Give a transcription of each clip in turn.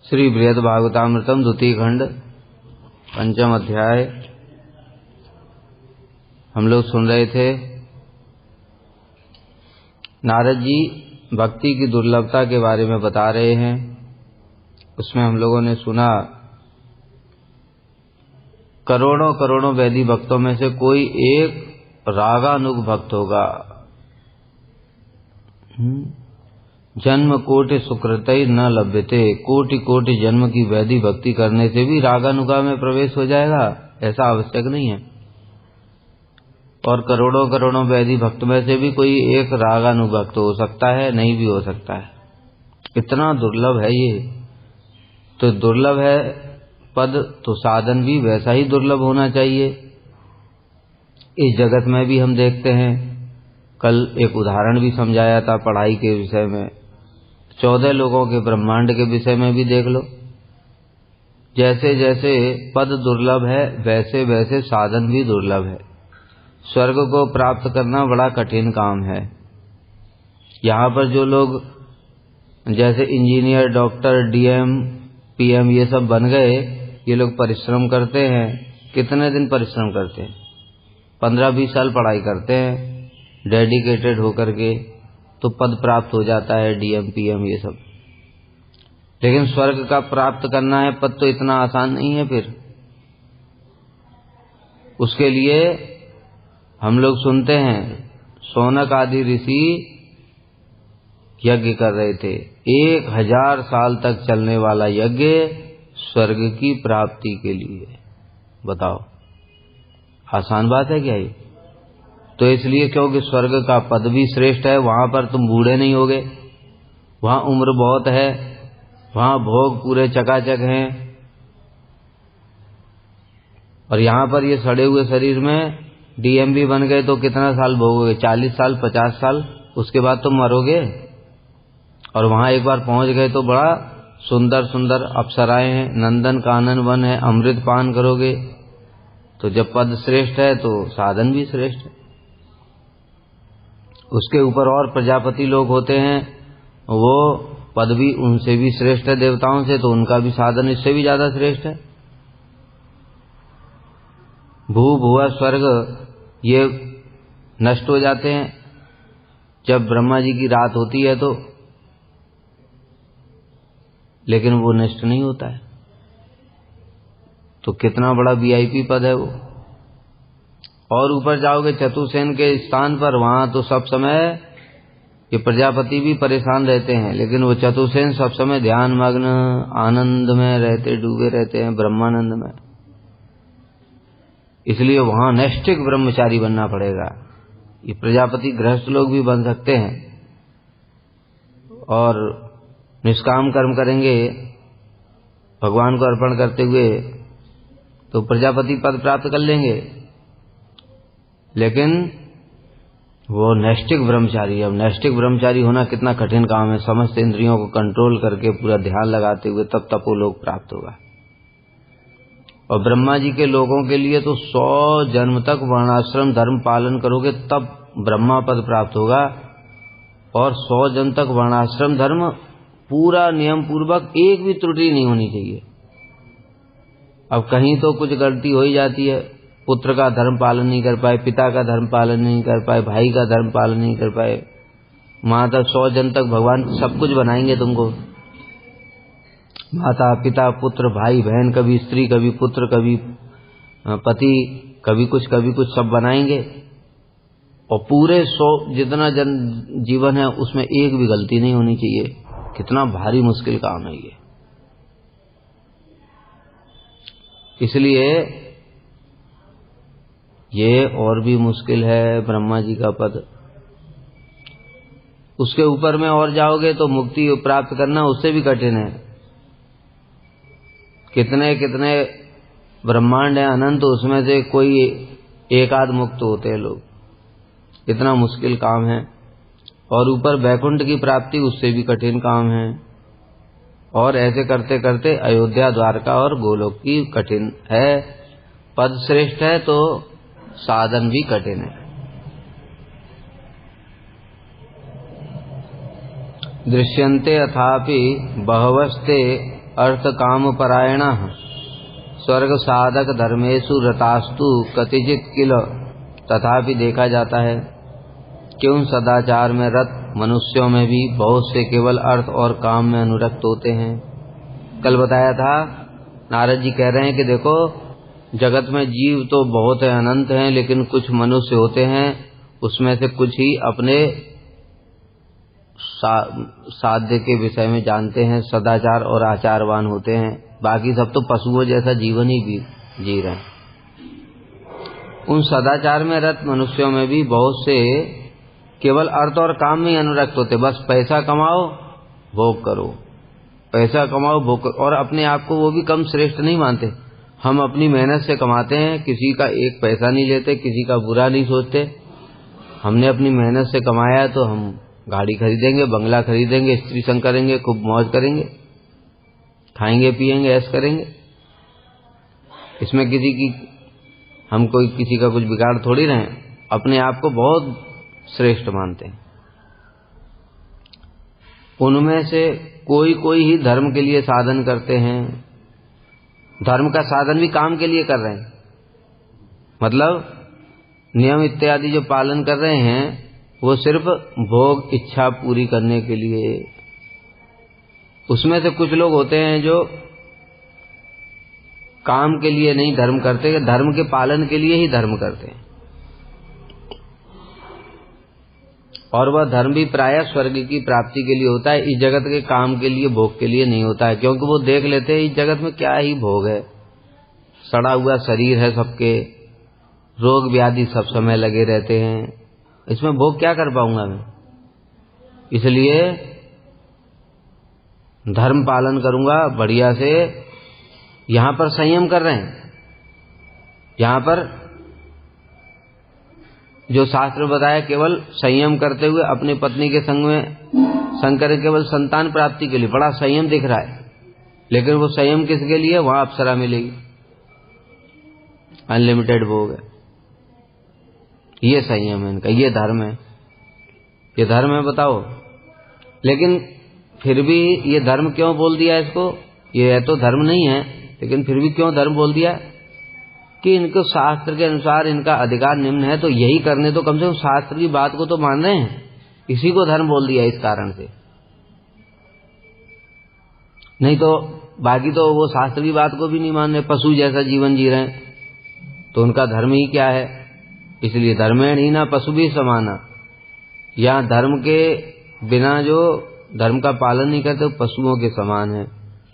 श्री बृहद भागवतामृतम द्वितीय खंड पंचम अध्याय हम लोग सुन रहे थे। नारद जी भक्ति की दुर्लभता के बारे में बता रहे हैं। उसमें हम लोगों ने सुना करोड़ों करोड़ों वैदिक भक्तों में से कोई एक रागानुग भक्त होगा। जन्म कोटि सुकृतै न लभ्यते, कोटि कोटि जन्म की वैदिक भक्ति करने से भी रागानुगा में प्रवेश हो जाएगा, ऐसा आवश्यक नहीं है। और करोड़ों करोड़ों वैदिक भक्त में से भी कोई एक रागानुभक्त हो सकता है, नहीं भी हो सकता है। इतना दुर्लभ है ये। तो दुर्लभ है पद, तो साधन भी वैसा ही दुर्लभ होना चाहिए। इस जगत में भी हम देखते हैं, कल एक उदाहरण भी समझाया था पढ़ाई के विषय में। 14 लोगों के ब्रह्मांड के विषय में भी देख लो। जैसे जैसे पद दुर्लभ है वैसे वैसे साधन भी दुर्लभ है। स्वर्ग को प्राप्त करना बड़ा कठिन काम है। यहाँ पर जो लोग जैसे इंजीनियर, डॉक्टर, डीएम, पीएम ये सब बन गए, ये लोग परिश्रम करते हैं। कितने दिन परिश्रम करते हैं? 15-20 साल पढ़ाई करते हैं डेडिकेटेड होकर के, तो पद प्राप्त हो जाता है, डीएम, पीएम ये सब। लेकिन स्वर्ग का प्राप्त करना है पद, तो इतना आसान नहीं है। फिर उसके लिए हम लोग सुनते हैं शौनक आदि ऋषि यज्ञ कर रहे थे। 1000 साल तक चलने वाला यज्ञ स्वर्ग की प्राप्ति के लिए। बताओ, आसान बात है क्या ये? तो इसलिए क्योंकि स्वर्ग का पद भी श्रेष्ठ है, वहां पर तुम बूढ़े नहीं होगे, वहां उम्र बहुत है, वहां भोग पूरे चकाचक हैं। और यहां पर ये सड़े हुए शरीर में डीएम भी बन गए तो कितना साल भोगोगे? 40 साल, 50 साल, उसके बाद तुम मरोगे। और वहां एक बार पहुंच गए तो बड़ा सुंदर सुंदर अप्सराएं हैं, नंदन कानन वन है, अमृत पान करोगे। तो जब पद श्रेष्ठ है तो साधन भी श्रेष्ठ है। उसके ऊपर और प्रजापति लोग होते हैं, वो पद भी उनसे भी श्रेष्ठ है देवताओं से, तो उनका भी साधन इससे भी ज्यादा श्रेष्ठ है। भू भुआ स्वर्ग ये नष्ट हो जाते हैं जब ब्रह्मा जी की रात होती है तो, लेकिन वो नष्ट नहीं होता है। तो कितना बड़ा वीआईपी पद है वो। और ऊपर जाओगे चतुर्सेन के स्थान पर, वहां तो सब समय ये प्रजापति भी परेशान रहते हैं, लेकिन वो चतुर्सेन सब समय ध्यान मग्न आनंद में रहते, डूबे रहते हैं ब्रह्मानंद में। इसलिए वहां नैष्ठिक ब्रह्मचारी बनना पड़ेगा। ये प्रजापति गृहस्थ लोग भी बन सकते हैं और निष्काम कर्म करेंगे भगवान को अर्पण करते हुए तो प्रजापति पद प्राप्त कर लेंगे। लेकिन वो नैष्ठिक ब्रह्मचारी, अब नैष्ठिक ब्रह्मचारी होना कितना कठिन काम है। समस्त इंद्रियों को कंट्रोल करके पूरा ध्यान लगाते हुए तब तपोलोक प्राप्त होगा। और ब्रह्मा जी के लोगों के लिए तो 100 जन्म तक वर्णाश्रम धर्म पालन करोगे तब ब्रह्मा पद प्राप्त होगा। और 100 जन्म तक वर्णाश्रम धर्म पूरा नियम पूर्वक, एक भी त्रुटि नहीं होनी चाहिए। अब कहीं तो कुछ गलती हो ही जाती है, पुत्र का धर्म पालन नहीं कर पाए, पिता का धर्म पालन नहीं कर पाए, भाई का धर्म पालन नहीं कर पाए, माता 100 जन्म तक भगवान सब कुछ बनाएंगे तुमको। माता पिता पुत्र भाई बहन, कभी स्त्री कभी पुत्र कभी पति, कभी कुछ सब बनाएंगे। और पूरे 100 जितना जीवन है उसमें एक भी गलती नहीं होनी चाहिए। कितना भारी मुश्किल काम है ये। इसलिए ये और भी मुश्किल है ब्रह्मा जी का पद। उसके ऊपर में और जाओगे तो मुक्ति प्राप्त करना उससे भी कठिन है। कितने कितने ब्रह्मांड है अनंत, उसमें से कोई एक आध मुक्त होते हैं लोग। इतना मुश्किल काम है। और ऊपर वैकुंठ की प्राप्ति उससे भी कठिन काम है। और ऐसे करते करते अयोध्या, द्वारका और गोलोक की कठिन है। पद श्रेष्ठ है तो साधन भी कठिन है। दृश्यन्ते अथापि बहवस्ते अर्थ काम परायणः स्वर्ग साधक धर्मेषु रतास्तु कतिचित् किल। तथापि देखा जाता है कि उन सदाचार में रत मनुष्यों में भी बहुत से केवल अर्थ और काम में अनुरक्त होते हैं। कल बताया था, नारद जी कह रहे हैं कि देखो, जगत में जीव तो बहुत है, अनंत हैं, लेकिन कुछ मनुष्य होते हैं, उसमें से कुछ ही अपने साध्य के विषय में जानते हैं, सदाचार और आचारवान होते हैं, बाकी सब तो पशुओं जैसा जीवन ही जी रहे हैं। उन सदाचार में रत मनुष्यों में भी बहुत से केवल अर्थ और काम में अनुरक्त होते, बस पैसा कमाओ भोग करो, पैसा कमाओ भोग करो, और अपने आप को वो भी कम श्रेष्ठ नहीं मानते। हम अपनी मेहनत से कमाते हैं, किसी का एक पैसा नहीं लेते, किसी का बुरा नहीं सोचते। हमने अपनी मेहनत से कमाया है तो हम गाड़ी खरीदेंगे, बंगला खरीदेंगे, स्त्री संग करेंगे, खूब मौज करेंगे, खाएंगे पिएंगे, ऐश करेंगे। इसमें हम कोई किसी का कुछ बिगाड़ थोड़ी रहे, अपने आप को बहुत श्रेष्ठ मानते हैं। उनमें से कोई कोई ही धर्म के लिए साधन करते हैं, धर्म का साधन भी काम के लिए कर रहे हैं, मतलब नियम इत्यादि जो पालन कर रहे हैं वो सिर्फ भोग इच्छा पूरी करने के लिए। उसमें से कुछ लोग होते हैं जो काम के लिए नहीं धर्म करते, धर्म के पालन के लिए ही धर्म करते हैं, और वह धर्म भी प्रायः स्वर्ग की प्राप्ति के लिए होता है, इस जगत के काम के लिए भोग के लिए नहीं होता है। क्योंकि वो देख लेते हैं इस जगत में क्या ही भोग है, सड़ा हुआ शरीर है सबके, रोग व्याधि सब समय लगे रहते हैं, इसमें भोग क्या कर पाऊंगा मैं, इसलिए धर्म पालन करूंगा बढ़िया से। यहां पर संयम कर रहे हैं, यहां पर जो शास्त्र बताया केवल संयम करते हुए अपनी पत्नी के संग में संकर केवल संतान प्राप्ति के लिए, बड़ा संयम दिख रहा है, लेकिन वो संयम किसके लिए, वहां अप्सरा मिलेगी, अनलिमिटेड भोग है। ये संयम है इनका, ये धर्म है, ये धर्म है बताओ। लेकिन फिर भी ये धर्म क्यों बोल दिया इसको, ये तो धर्म नहीं है, लेकिन फिर भी क्यों धर्म बोल दिया कि इनको शास्त्र के अनुसार इनका अधिकार निम्न है, तो यही करने, तो कम से कम शास्त्र की बात को तो मान रहे हैं, इसी को धर्म बोल दिया इस कारण से। नहीं तो बाकी तो वो शास्त्र की बात को भी नहीं मान रहे, पशु जैसा जीवन जी रहे हैं, तो उनका धर्म ही क्या है। इसलिए धर्मेण ही ना पशु भी समाना, यहाँ धर्म के बिना जो धर्म का पालन नहीं करते वो पशुओं के समान है।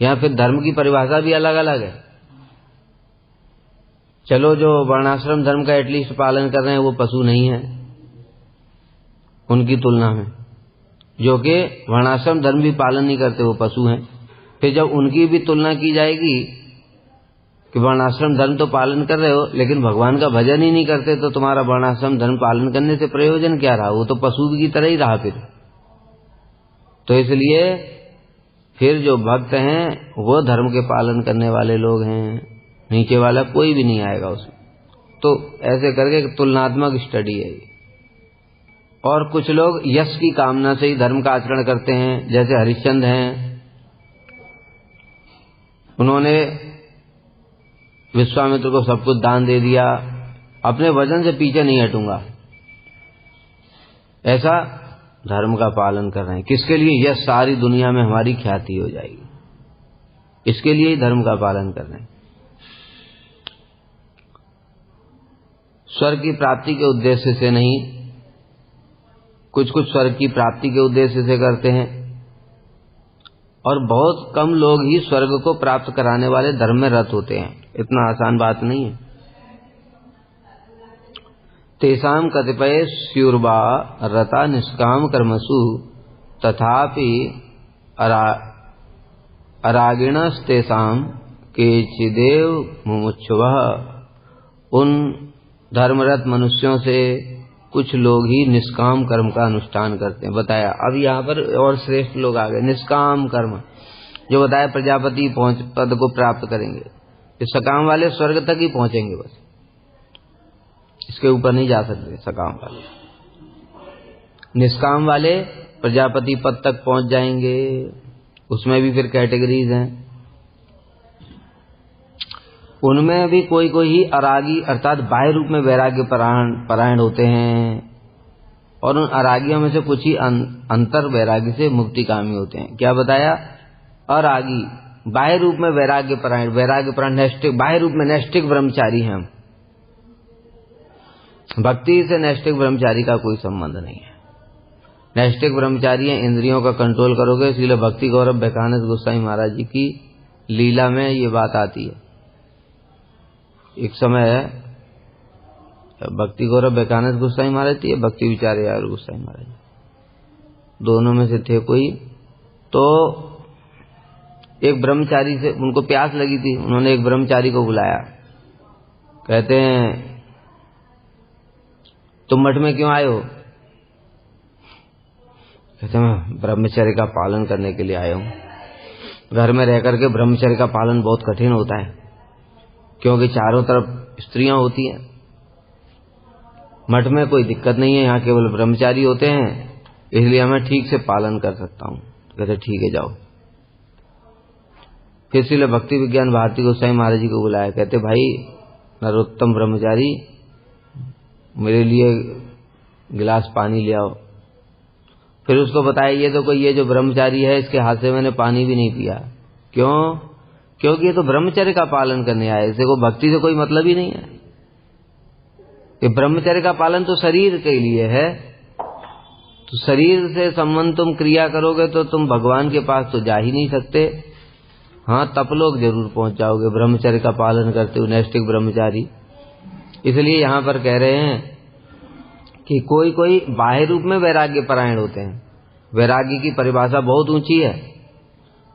यहाँ फिर धर्म की परिभाषा भी अलग अलग है। चलो जो वर्णाश्रम धर्म का एटलीस्ट पालन कर रहे हैं वो पशु नहीं है उनकी तुलना में, जो कि वर्णाश्रम धर्म भी पालन नहीं करते वो पशु हैं। फिर जब उनकी भी तुलना की जाएगी कि वर्णाश्रम धर्म तो पालन कर रहे हो लेकिन भगवान का भजन ही नहीं करते, तो तुम्हारा वर्णाश्रम धर्म पालन करने से प्रयोजन क्या रहा, वो तो पशु की तरह ही रहा फिर। तो इसलिए फिर जो भक्त हैं वो धर्म के पालन करने वाले लोग हैं, नीचे वाला कोई भी नहीं आएगा उसमें। तो ऐसे करके तुलनात्मक स्टडी है ये। और कुछ लोग यश की कामना से ही धर्म का आचरण करते हैं, जैसे हरिश्चंद्र हैं, उन्होंने विश्वामित्र को सब कुछ दान दे दिया, अपने वजन से पीछे नहीं हटूंगा, ऐसा धर्म का पालन कर रहे हैं। किसके लिए, यह सारी दुनिया में हमारी ख्याति हो जाएगी, इसके लिए ही धर्म का पालन कर रहे हैं। स्वर्ग की प्राप्ति के उद्देश्य से नहीं, कुछ कुछ स्वर्ग की प्राप्ति के उद्देश्य से करते हैं, और बहुत कम लोग ही स्वर्ग को प्राप्त कराने वाले धर्म में रत होते हैं। इतना आसान बात नहीं है। तेषाम कतिपय स्युर्वा रता निष्काम कर्मसु तथापि अरागिणस्तेषाम केचिदेव मुमुक्षुवः। उन धर्मरत मनुष्यों से कुछ लोग ही निष्काम कर्म का अनुष्ठान करते हैं। बताया अब यहाँ पर और श्रेष्ठ लोग आ गए, निष्काम कर्म जो बताया प्रजापति पद को प्राप्त करेंगे। ये सकाम वाले स्वर्ग तक ही पहुंचेंगे, बस इसके ऊपर नहीं जा सकते। सकाम वाले, निष्काम वाले प्रजापति पद तक पहुंच जाएंगे। उसमें भी फिर कैटेगरीज हैं, उनमें भी कोई कोई ही अरागी अर्थात बाह्य रूप में वैराग्य परायण होते हैं, और उन अरागियों में से कुछ ही अंतर वैराग्य से मुक्तिकामी होते हैं। क्या बताया? अरागी बाह्य रूप में वैराग्य परायण नैष्ठिक, बाह्य रूप में नैष्ठिक ब्रह्मचारी हैं हम। भक्ति से नैष्ठिक ब्रह्मचारी का कोई संबंध नहीं है। नैष्ठिक ब्रह्मचारी हैं, इंद्रियों का कंट्रोल करोगे। इसलिए भक्ति गौरव वैखानस गोस्वामी महाराज जी की लीला में ये बात आती है। एक समय भक्ति गौरव वैखानस गोस्वामी महाराज थी, भक्ति विचार यार गोस्वामी महाराज, दोनों में से थे कोई। तो एक ब्रह्मचारी से उनको प्यास लगी थी, उन्होंने एक ब्रह्मचारी को बुलाया। कहते हैं तुम मठ में क्यों आए हो? कहते हैं मैं ब्रह्मचर्य का पालन करने के लिए आया हूं। घर में रह करके ब्रह्मचर्य का पालन बहुत कठिन होता है, क्योंकि चारों तरफ स्त्रियां होती हैं। मठ में कोई दिक्कत नहीं है, यहाँ केवल ब्रह्मचारी होते हैं, इसलिए मैं ठीक से पालन कर सकता हूँ। कहते ठीक है जाओ। फिर इसलिए भक्ति विज्ञान भारती गोस्वामी महाराज जी को बुलाया। कहते भाई नरोत्तम ब्रह्मचारी, मेरे लिए गिलास पानी ले आओ। फिर उसको बताया ये जो ब्रह्मचारी है, इसके हाथ से मैंने पानी भी नहीं पिया। क्यों? क्योंकि ये तो ब्रह्मचर्य का पालन करने आया, इसे को भक्ति से कोई मतलब ही नहीं है। ये ब्रह्मचर्य का पालन तो शरीर के लिए है, तो शरीर से संबंध तुम क्रिया करोगे तो तुम भगवान के पास तो जा ही नहीं सकते। हाँ, तपलोक जरूर पहुंच जाओगे ब्रह्मचर्य का पालन करते हुए, नैष्ठिक ब्रह्मचारी। इसलिए यहां पर कह रहे हैं कि कोई कोई बाह्य रूप में वैराग्य परायण होते हैं। वैराग्य की परिभाषा बहुत ऊंची है।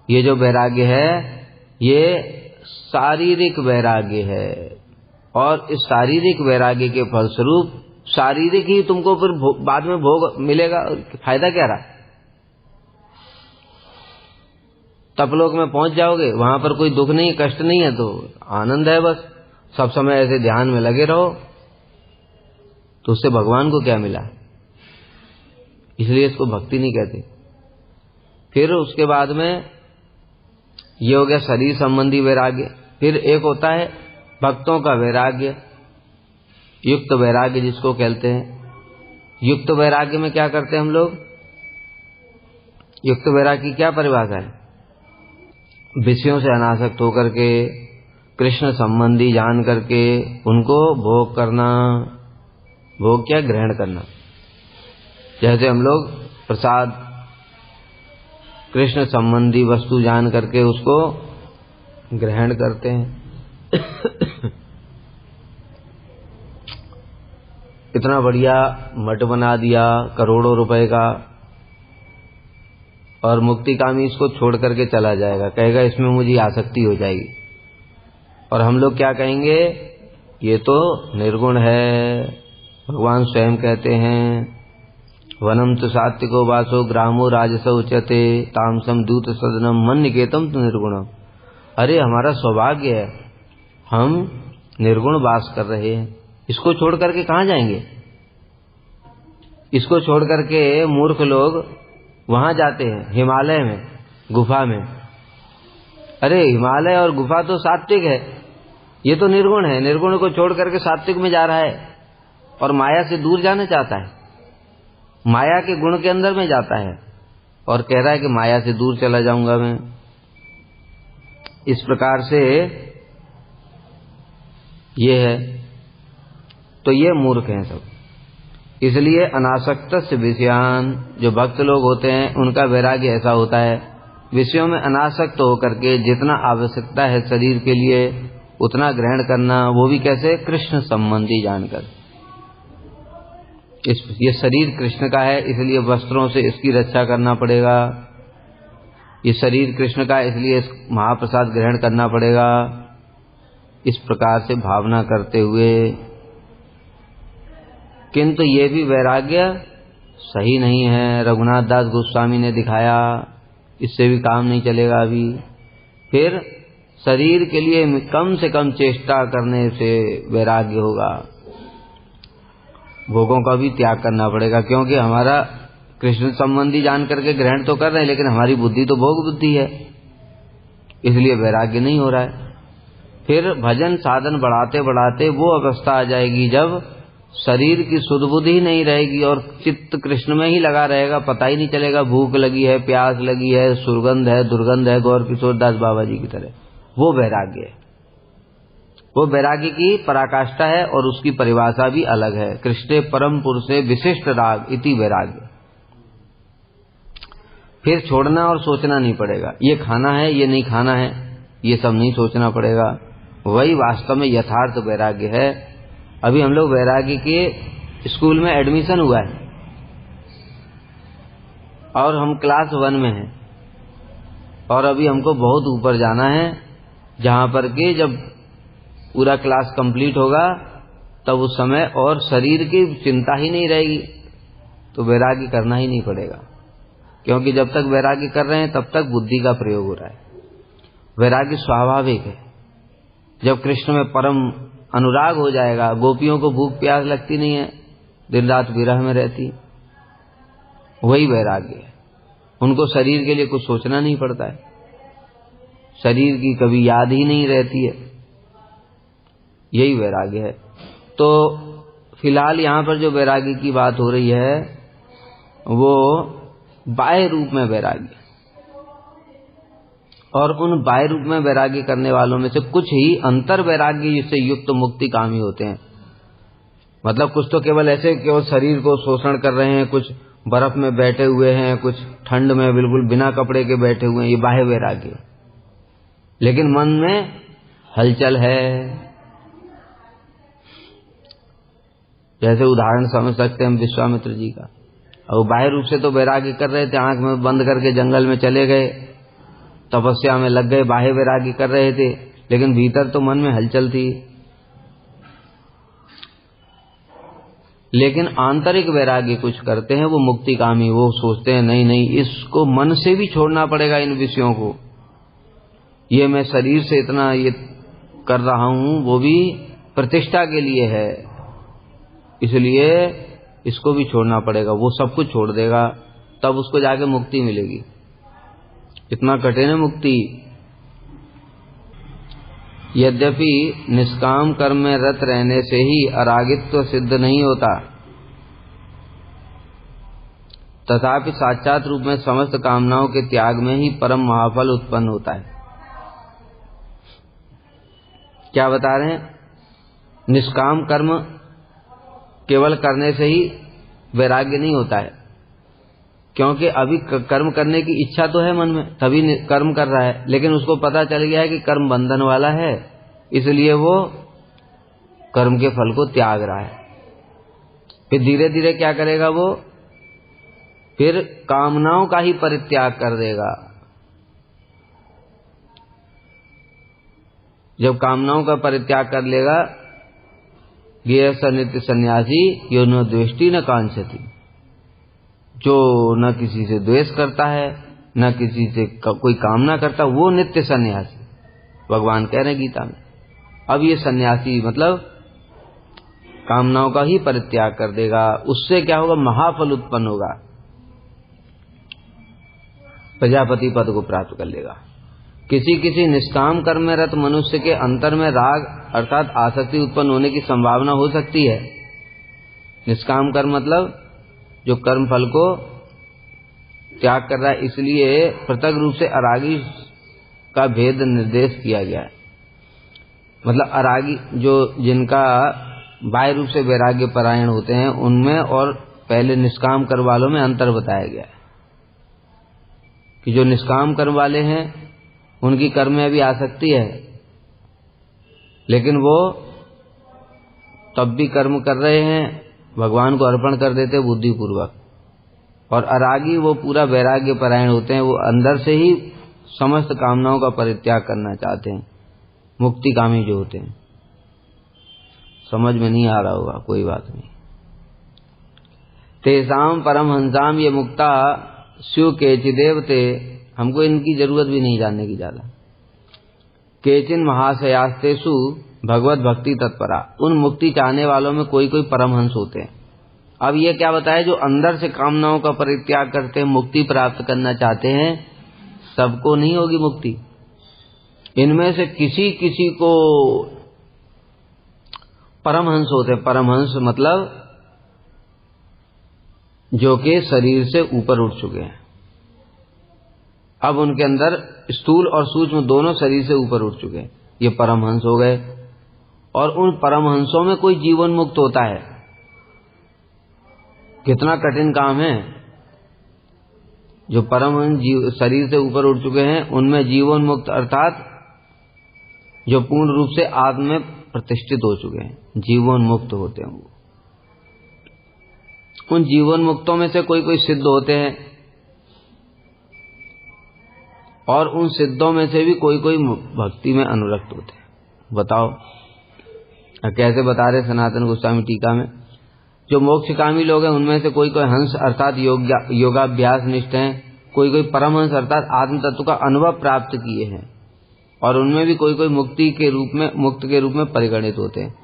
ये जो वैराग्य है ये शारीरिक वैराग्य है, और इस शारीरिक वैराग्य के फलस्वरूप शारीरिक ही तुमको फिर बाद में भोग मिलेगा। फायदा क्या रहा? तपलोक में पहुंच जाओगे, वहां पर कोई दुख नहीं, कष्ट नहीं है, तो आनंद है। बस सब समय ऐसे ध्यान में लगे रहो, तो उससे भगवान को क्या मिला? इसलिए इसको भक्ति नहीं कहते। फिर उसके बाद में ये हो गया शरीर संबंधी वैराग्य। फिर एक होता है भक्तों का वैराग्य, युक्त वैराग्य जिसको कहते हैं। युक्त वैराग्य में क्या करते हैं हम लोग? युक्त वैराग्य की क्या परिभाषा है? विषयों से अनासक्त होकर के, कृष्ण संबंधी जान करके उनको भोग करना। भोग क्या? ग्रहण करना। जैसे हम लोग प्रसाद कृष्ण संबंधी वस्तु जान करके उसको ग्रहण करते हैं। इतना बढ़िया मठ बना दिया करोड़ों रुपए का, और मुक्तिकामी इसको छोड़ करके चला जाएगा, कहेगा इसमें मुझे आसक्ति हो जाएगी। और हम लोग क्या कहेंगे? ये तो निर्गुण है। भगवान स्वयं कहते हैं वनम तु सात्विको वासो ग्रामो राजस उच्यते तामसम दूत सदनम मन निकेतम तु निर्गुणम। अरे हमारा सौभाग्य है, हम निर्गुण वास कर रहे हैं। इसको छोड़ करके कहाँ जाएंगे? इसको छोड़ करके मूर्ख लोग वहां जाते हैं, हिमालय में, गुफा में। अरे हिमालय और गुफा तो सात्विक है, ये तो निर्गुण है। निर्गुण को छोड़ करके सात्विक में जा रहा है, और माया से दूर जाना चाहता है, माया के गुण के अंदर में जाता है, और कह रहा है कि माया से दूर चला जाऊंगा मैं। इस प्रकार से ये है, तो ये मूर्ख हैं सब। इसलिए अनासक्त विषयान, जो भक्त लोग होते हैं उनका वैराग्य ऐसा होता है, विषयों में अनासक्त होकर के जितना आवश्यकता है शरीर के लिए उतना ग्रहण करना। वो भी कैसे? कृष्ण संबंधी जानकर। ये शरीर कृष्ण का है, इसलिए वस्त्रों से इसकी रक्षा करना पड़ेगा। ये शरीर कृष्ण का है, इसलिए इस महाप्रसाद ग्रहण करना पड़ेगा। इस प्रकार से भावना करते हुए, किंतु ये भी वैराग्य सही नहीं है। रघुनाथ दास गोस्वामी ने दिखाया, इससे भी काम नहीं चलेगा अभी। फिर शरीर के लिए कम से कम चेष्टा करने से वैराग्य होगा। भोगों का भी त्याग करना पड़ेगा, क्योंकि हमारा कृष्ण संबंधी जान करके ग्रहण तो कर रहे हैं, लेकिन हमारी बुद्धि तो भोग बुद्धि है, इसलिए वैराग्य नहीं हो रहा है। फिर भजन साधन बढ़ाते बढ़ाते वो अवस्था आ जाएगी जब शरीर की सुध बुद्धि नहीं रहेगी और चित्त कृष्ण में ही लगा रहेगा, पता ही नहीं चलेगा भूख लगी है, प्यास लगी है, सुगंध है, दुर्गंध है, गौर किशोर दास बाबा जी की तरह। वो वैराग्य है, वो वैराग्य की पराकाष्ठा है और उसकी परिभाषा भी अलग है। कृष्णे परम पुरुषे विशिष्ट राग इति वैराग्य। फिर छोड़ना और सोचना नहीं पड़ेगा, ये खाना है ये नहीं खाना है, ये सब नहीं सोचना पड़ेगा। वही वास्तव में यथार्थ वैराग्य है। अभी हम लोग वैराग्य के स्कूल में एडमिशन हुआ है और हम क्लास 1 में हैं और अभी हमको बहुत ऊपर जाना है, जहां पर कि जब पूरा क्लास कंप्लीट होगा तब उस समय और शरीर की चिंता ही नहीं रहेगी, तो वैराग्य करना ही नहीं पड़ेगा। क्योंकि जब तक वैराग्य कर रहे हैं तब तक बुद्धि का प्रयोग हो रहा है। वैराग्य स्वाभाविक है। जब कृष्ण में परम अनुराग हो जाएगा, गोपियों को भूख प्यास लगती नहीं है, दिन रात विरह में रहती, वही वैराग्य है। उनको शरीर के लिए कुछ सोचना नहीं पड़ता है, शरीर की कभी याद ही नहीं रहती है, यही वैराग्य है। तो फिलहाल यहाँ पर जो वैराग्य की बात हो रही है वो बाह्य रूप में वैराग्य, और उन बाह्य रूप में वैराग्य करने वालों में से कुछ ही अंतर वैराग्य जिससे युक्त मुक्ति कामी होते हैं। मतलब कुछ तो केवल ऐसे केवल शरीर को शोषण कर रहे हैं, कुछ बर्फ में बैठे हुए हैं, कुछ ठंड में बिल्कुल बिना कपड़े के बैठे हुए हैं, ये बाह्य वैराग्य। लेकिन मन में हलचल है। जैसे उदाहरण समझ सकते हैं हम विश्वामित्र जी का। और बाह्य रूप से तो वैराग्य कर रहे थे, आंख में बंद करके जंगल में चले गए, तपस्या में लग गए, बाह्य वैराग्य कर रहे थे, लेकिन भीतर तो मन में हलचल थी। लेकिन आंतरिक वैराग्य कुछ करते हैं वो मुक्तिकामी, वो सोचते हैं नहीं नहीं इसको मन से भी छोड़ना पड़ेगा, इन विषयों को। ये मैं शरीर से इतना ये कर रहा हूं वो भी प्रतिष्ठा के लिए है, इसलिए इसको भी छोड़ना पड़ेगा। वो सब कुछ छोड़ देगा, तब उसको जाके मुक्ति मिलेगी। इतना कठिन है मुक्ति। यद्यपि निष्काम कर्म में रत रहने से ही अरागित्व सिद्ध नहीं होता, तथापि साक्षात रूप में समस्त कामनाओं के त्याग में ही परम महाफल उत्पन्न होता है। क्या बता रहे हैं? निष्काम कर्म केवल करने से ही वैराग्य नहीं होता है, क्योंकि अभी कर्म करने की इच्छा तो है मन में, तभी कर्म कर रहा है, लेकिन उसको पता चल गया है कि कर्म बंधन वाला है, इसलिए वो कर्म के फल को त्याग रहा है। फिर धीरे धीरे क्या करेगा वो? फिर कामनाओं का ही परित्याग कर देगा। जब कामनाओं का परित्याग कर लेगा, गेयस नित्य सन्यासी यो न द्वेष्टि न कांक्षति, जो न किसी से द्वेष करता है न किसी से कोई कामना करता, वो नित्य सन्यासी, भगवान कह रहे हैं गीता में। अब ये सन्यासी मतलब कामनाओं का ही परित्याग कर देगा, उससे क्या होगा? महाफल उत्पन्न होगा, प्रजापति पद को प्राप्त कर लेगा। किसी किसी निष्काम कर्म में रत मनुष्य के अंतर में राग अर्थात आसक्ति उत्पन्न होने की संभावना हो सकती है। निष्काम कर्म मतलब जो कर्म फल को त्याग कर रहा है, इसलिए पृथक रूप से अरागी का भेद निर्देश किया गया है। मतलब अरागी जो जिनका बाह्य रूप से वैराग्य परायण होते हैं उनमें और पहले निष्काम कर्म वालों में अंतर बताया गया है कि जो निष्काम कर्म वाले हैं उनकी कर्म में भी आसक्ति है, लेकिन वो तब भी कर्म कर रहे हैं, भगवान को अर्पण कर देते बुद्धिपूर्वक। और अरागी वो पूरा वैराग्य परायण होते हैं, वो अंदर से ही समस्त कामनाओं का परित्याग करना चाहते हैं, मुक्तिकामी जो होते हैं। समझ में नहीं आ रहा होगा, कोई बात नहीं। तेसाम परमहंसाम ये मुक्ता स्यु केचिदेव ते, हमको इनकी जरूरत भी नहीं जानने की ज्यादा। केचिन महाशयास्तेषु भगवत भक्ति तत्परा, उन मुक्ति चाहने वालों में कोई कोई परमहंस होते हैं। अब ये क्या बताया? जो अंदर से कामनाओं का परित्याग करते हैं, मुक्ति प्राप्त करना चाहते हैं, सबको नहीं होगी मुक्ति। इनमें से किसी किसी को परमहंस होते हैं। परमहंस मतलब जो कि शरीर से ऊपर उठ चुके हैं, अब उनके अंदर स्थूल और सूक्ष्म दोनों शरीर से ऊपर उठ चुके हैं, ये परमहंस हो गए। और उन परमहंसों में कोई जीवन मुक्त होता है। कितना कठिन काम है। जो परमहंस शरीर से ऊपर उठ चुके हैं उनमें जीवन मुक्त अर्थात जो पूर्ण रूप से आत्म में प्रतिष्ठित हो चुके हैं, जीवन मुक्त होते हैं वो। उन जीवन मुक्तों में से कोई कोई सिद्ध होते हैं और उन सिद्धों में से भी कोई कोई भक्ति में अनुरक्त होते हैं। बताओ कैसे बता रहे सनातन गोस्वामी टीका में। जो मोक्षकामी लोग हैं उनमें से कोई कोई हंस अर्थात योगाभ्यास निष्ठ हैं, कोई कोई परमहंस अर्थात आत्म तत्व का अनुभव प्राप्त किए हैं, और उनमें भी कोई कोई मुक्त के रूप में परिगणित होते हैं।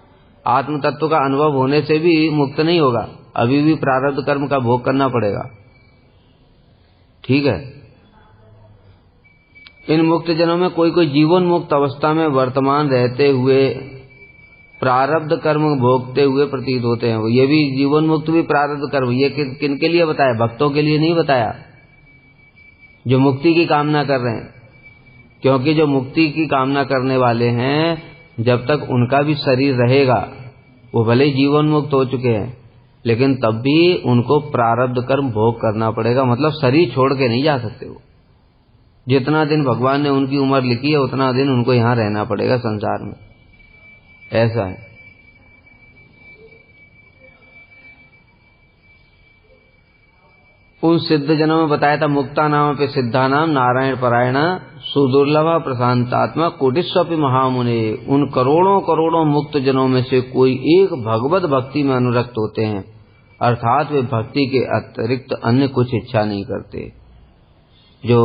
आत्म तत्व का अनुभव होने से भी मुक्त नहीं होगा, अभी भी प्रारब्ध कर्म का भोग करना पड़ेगा। ठीक है। इन मुक्त जनों में कोई कोई जीवन मुक्त अवस्था में वर्तमान रहते हुए प्रारब्ध कर्म भोगते हुए प्रतीत होते हैं। ये भी जीवन मुक्त भी प्रारब्ध कर्म, ये किनके लिए बताया? भक्तों के लिए नहीं बताया, जो मुक्ति की कामना कर रहे हैं। क्योंकि जो मुक्ति की कामना करने वाले हैं जब तक उनका भी शरीर रहेगा, वो भले ही जीवन मुक्त हो चुके हैं लेकिन तब भी उनको प्रारब्ध कर्म भोग करना पड़ेगा। मतलब शरीर छोड़ के नहीं जा सकते वो। जितना दिन भगवान ने उनकी उम्र लिखी है उतना दिन उनको यहाँ रहना पड़ेगा संसार में, ऐसा है। उन सिद्ध जनों में बताया था मुक्ता नाम पे सिद्धा नाम नारायण परायण सुदुर्लभ प्रशांतात्मा कोटिस्वपि महामुने। उन करोड़ों करोड़ों मुक्त जनों में से कोई एक भगवत भक्ति में अनुरक्त होते हैं, अर्थात वे भक्ति के अतिरिक्त अन्य कुछ इच्छा नहीं करते। जो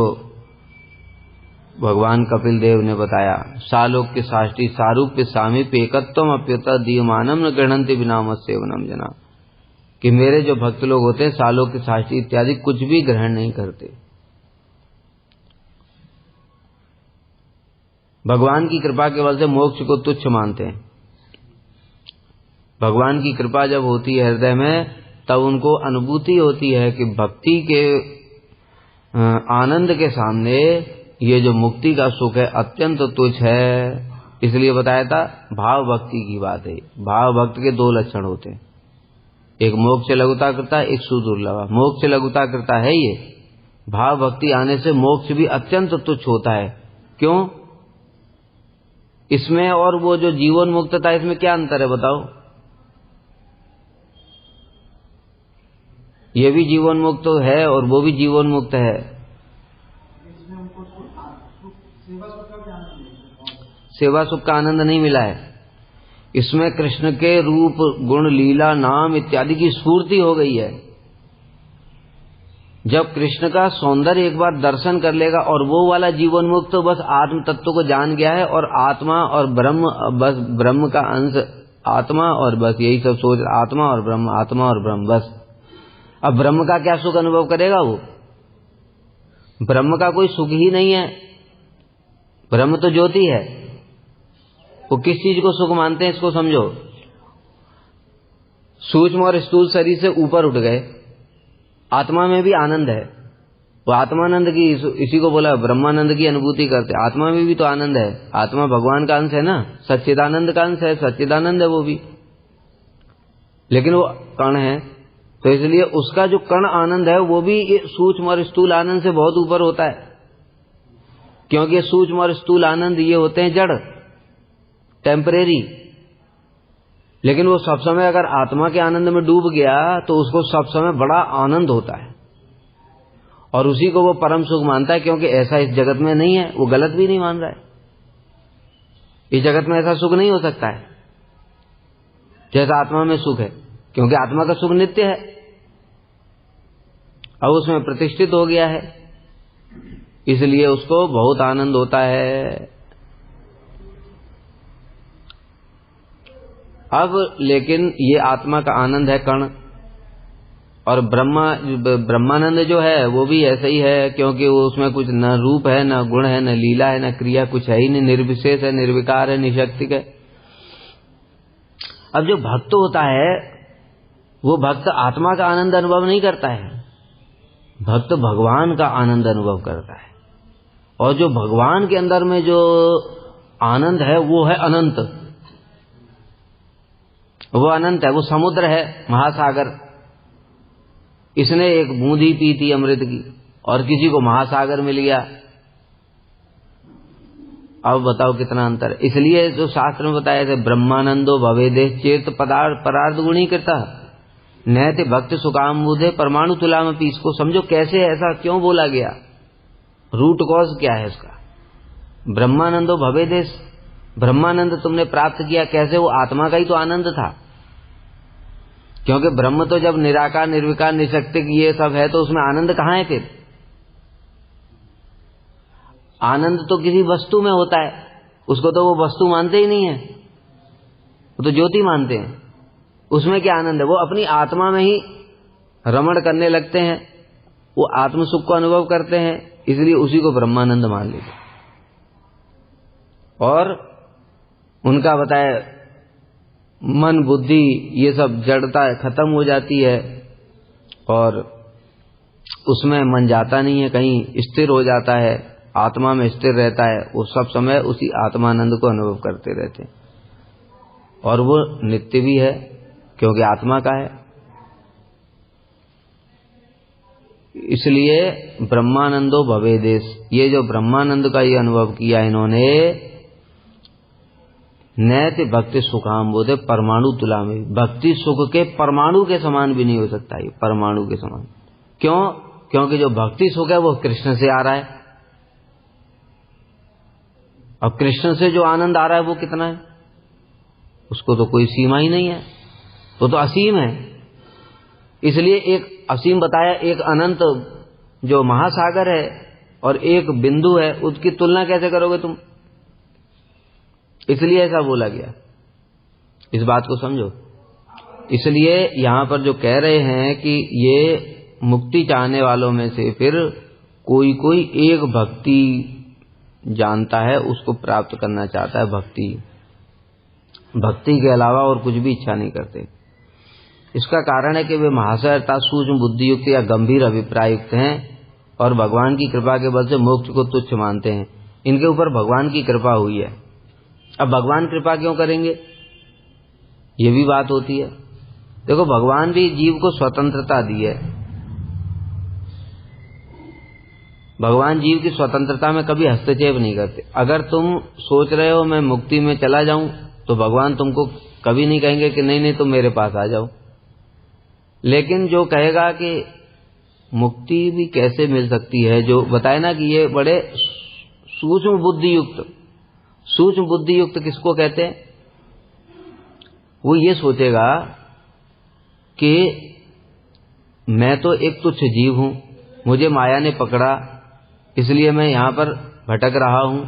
भगवान कपिल देव ने बताया, सालोक्य साष्टी सारूप्य सामीप्य एकत्वम अप्युत दीयमानम न गृह्णन्ति विनाम सेवनम जना, कि मेरे जो भक्त लोग होते हैं सालोक्य साष्टी इत्यादि कुछ भी ग्रहण नहीं करते। भगवान की कृपा के बल से मोक्ष को तुच्छ मानते हैं। भगवान की कृपा जब होती है हृदय में तब उनको अनुभूति होती है कि भक्ति के आनंद के सामने ये जो मुक्ति का सुख है अत्यंत तुच्छ है। इसलिए बताया था भाव भक्ति की बात है। भाव भक्त के दो लक्षण होते हैं, एक मोक्ष लघुता करता है, एक सुदुर्लभ। मोक्ष लघुता करता है ये, भाव भक्ति आने से मोक्ष भी अत्यंत तुच्छ होता है। क्यों? इसमें और वो जो जीवन मुक्तता इसमें क्या अंतर है बताओ? ये भी जीवन मुक्त है और वो भी जीवन मुक्त है। सेवा सुख का आनंद नहीं मिला है। इसमें कृष्ण के रूप गुण लीला नाम इत्यादि की स्फूर्ति हो गई है। जब कृष्ण का सौंदर्य एक बार दर्शन कर लेगा और वो वाला जीवन मुक्त तो बस आत्म तत्व को जान गया है और आत्मा और ब्रह्म, बस ब्रह्म का अंश आत्मा और बस यही सब सोच, आत्मा और ब्रह्म, आत्मा और ब्रह्म बस। अब ब्रह्म का क्या सुख अनुभव करेगा वो? ब्रह्म का कोई सुख ही नहीं है। ब्रह्म तो ज्योति है। वो किस चीज को सुख मानते हैं इसको समझो। सूक्ष्म और स्थूल शरीर से ऊपर उठ गए, आत्मा में भी आनंद है। वो आत्मानंद की, इसी को बोला ब्रह्मानंद की अनुभूति करते। आत्मा में भी तो आनंद है। आत्मा भगवान का अंश है ना, सच्चिदानंद का अंश है, सच्चिदानंद है वो भी, लेकिन वो कण है तो इसलिए उसका जो कण आनंद है वो भी सूक्ष्म और स्थूल आनंद से बहुत ऊपर होता है। क्योंकि सूक्ष्म और स्थूल आनंद ये होते हैं जड़, टेम्परेरी। लेकिन वो सब समय अगर आत्मा के आनंद में डूब गया तो उसको सब समय बड़ा आनंद होता है और उसी को वो परम सुख मानता है। क्योंकि ऐसा इस जगत में नहीं है, वो गलत भी नहीं मान रहा है। इस जगत में ऐसा सुख नहीं हो सकता है जैसा आत्मा में सुख है, क्योंकि आत्मा का सुख नित्य है, अब उसमें प्रतिष्ठित हो गया है, इसलिए उसको बहुत आनंद होता है। अब लेकिन ये आत्मा का आनंद है कण, और ब्रह्मानंद जो है वो भी ऐसा ही है, क्योंकि वो उसमें कुछ न रूप है, न गुण है, न लीला है, न क्रिया, कुछ है ही नहीं, निर्विशेष है, निर्विकार है, निशक्तिक है। अब जो भक्त होता है वो भक्त आत्मा का आनंद अनुभव नहीं करता है, भक्त भगवान का आनंद अनुभव करता है। और जो भगवान के अंदर में जो आनंद है वो है अनंत, वो अनंत है, वो समुद्र है, महासागर। इसने एक बूंद ही पी थी अमृत की और किसी को महासागर मिल गया। अब बताओ कितना अंतर है। इसलिए जो शास्त्र में बताया थे, ब्रह्मानंदो भवेदे चेत परार्थ गुणी कृता नैते भक्त सुकाम्बुदे परमाणु तुलाम पी। इसको समझो कैसे ऐसा क्यों बोला गया, रूट कॉज क्या है इसका। ब्रह्मानंदो भवेदेश, ब्रह्मानंद तुमने प्राप्त किया कैसे, वो आत्मा का ही तो आनंद था। क्योंकि ब्रह्म तो जब निराकार निर्विकार निशक्तिक ये सब है तो उसमें आनंद कहाँ है फिर। आनंद तो किसी वस्तु में होता है, उसको तो वो वस्तु मानते ही नहीं है, वो तो ज्योति मानते हैं। उसमें क्या आनंद है, वो अपनी आत्मा में ही रमण करने लगते हैं, वो आत्म सुख को अनुभव करते हैं, इसलिए उसी को ब्रह्मानंद मान लीजिए। और उनका बताए मन बुद्धि ये सब जड़ता खत्म हो जाती है और उसमें मन जाता नहीं है, कहीं स्थिर हो जाता है, आत्मा में स्थिर रहता है, वो सब समय उसी आत्मानंद को अनुभव करते रहते हैं। और वो नित्य भी है क्योंकि आत्मा का है। इसलिए ब्रह्मानंदो भवेदेश, ये जो ब्रह्मानंद का ये अनुभव किया इन्होंने, नैत भक्ति सुखाम्बोधे परमाणु तुला में, भक्ति सुख के परमाणु के समान भी नहीं हो सकता ये, परमाणु के समान। क्यों? क्योंकि जो भक्ति सुख है वो कृष्ण से आ रहा है, अब कृष्ण से जो आनंद आ रहा है वो कितना है, उसको तो कोई सीमा ही नहीं है, वो तो असीम है। इसलिए एक असीम बताया, एक अनंत जो महासागर है और एक बिंदु है, उसकी तुलना कैसे करोगे तुम। इसलिए ऐसा बोला गया, इस बात को समझो। इसलिए यहां पर जो कह रहे हैं कि ये मुक्ति चाहने वालों में से फिर कोई कोई एक भक्ति जानता है, उसको प्राप्त करना चाहता है, भक्ति के अलावा और कुछ भी इच्छा नहीं करते। इसका कारण है कि वे महाशय अर्थात सूक्ष्म बुद्धि युक्त या गंभीर अभिप्राय युक्त हैं और भगवान की कृपा के बल से मोक्ष को तुच्छ मानते हैं। इनके ऊपर भगवान की कृपा हुई है। अब भगवान कृपा क्यों करेंगे, ये भी बात होती है। देखो, भगवान भी जीव को स्वतंत्रता दी है, भगवान जीव की स्वतंत्रता में कभी हस्तक्षेप नहीं करते। अगर तुम सोच रहे हो मैं मुक्ति में चला जाऊं, तो भगवान तुमको कभी नहीं कहेंगे कि नहीं नहीं तुम मेरे पास आ जाओ। लेकिन जो कहेगा कि मुक्ति भी कैसे मिल सकती है, जो बताए ना कि ये बड़े सूक्ष्म बुद्धि युक्त, सूक्ष्म बुद्धि युक्त किसको कहते हैं, वो ये सोचेगा कि मैं तो एक तुच्छ जीव हूं, मुझे माया ने पकड़ा, इसलिए मैं यहां पर भटक रहा हूं।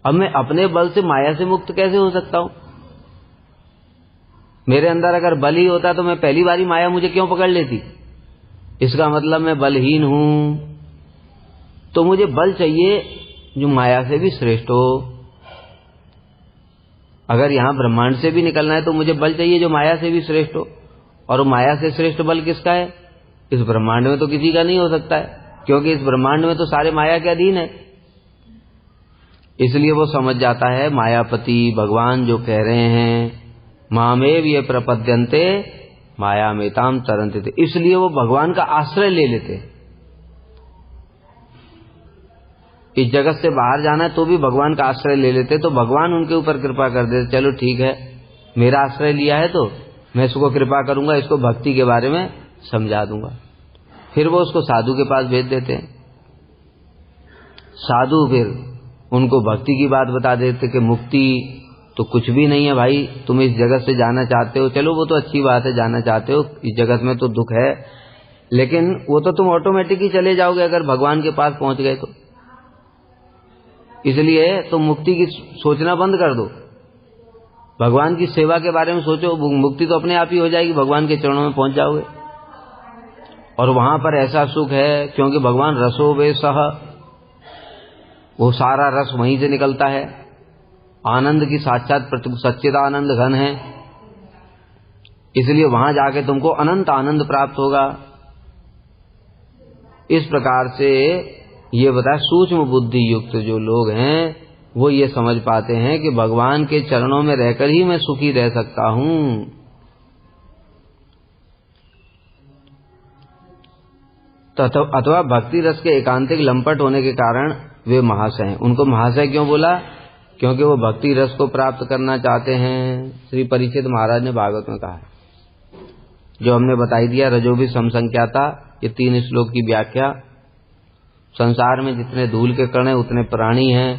अब मैं अपने बल से माया से मुक्त कैसे हो सकता हूं। मेरे अंदर अगर बल ही होता तो मैं पहली बारी माया मुझे क्यों पकड़ लेती। इसका मतलब मैं बलहीन हूं, तो मुझे बल चाहिए जो माया से भी श्रेष्ठ हो। अगर यहां ब्रह्मांड से भी निकलना है तो मुझे बल चाहिए जो माया से भी श्रेष्ठ हो। और माया से श्रेष्ठ बल किसका है, इस ब्रह्मांड में तो किसी का नहीं हो सकता है, क्योंकि इस ब्रह्मांड में तो सारे माया के अधीन है। इसलिए वो समझ जाता है मायापति भगवान जो कह रहे हैं मामेव ये प्रपद्यन्ते मायामेताम तरन्ते थे, इसलिए वो भगवान का आश्रय ले लेते। इस जगत से बाहर जाना है तो भी भगवान का आश्रय ले लेते, तो भगवान उनके ऊपर कृपा कर देते। चलो ठीक है, मेरा आश्रय लिया है तो मैं इसको कृपा करूंगा, इसको भक्ति के बारे में समझा दूंगा। फिर वो उसको साधु के पास भेज देते हैं। साधु फिर उनको भक्ति की बात बता देते कि मुक्ति तो कुछ भी नहीं है भाई, तुम इस जगत से जाना चाहते हो, चलो वो तो अच्छी बात है, जाना चाहते हो, इस जगत में तो दुख है, लेकिन वो तो तुम ऑटोमेटिक ही चले जाओगे अगर भगवान के पास पहुंच गए तो। इसलिए तुम मुक्ति की सोचना बंद कर दो, भगवान की सेवा के बारे में सोचो, मुक्ति तो अपने आप ही हो जाएगी, भगवान के चरणों में पहुंच जाओगे। और वहां पर ऐसा सुख है क्योंकि भगवान रसो वे सह, वो सारा रस वहीं से निकलता है, आनंद की साक्षात सच्चिदानंद घन है, इसलिए वहां जाके तुमको अनंत आनंद प्राप्त होगा। इस प्रकार से ये बताया सूक्ष्म बुद्धि युक्त जो लोग हैं वो ये समझ पाते हैं कि भगवान के चरणों में रहकर ही मैं सुखी रह सकता हूं। अथवा भक्ति रस के एकांतिक लंपट होने के कारण वे महाशय हैं। उनको महाशय क्यों बोला? क्योंकि वो भक्ति रस को प्राप्त करना चाहते हैं। श्री परीक्षित महाराज ने भागवत में कहा है, जो हमने बताई दिया, रजोभी समसंख्याता, ये 3 श्लोक की व्याख्या। संसार में जितने धूल के कण हैं उतने प्राणी हैं,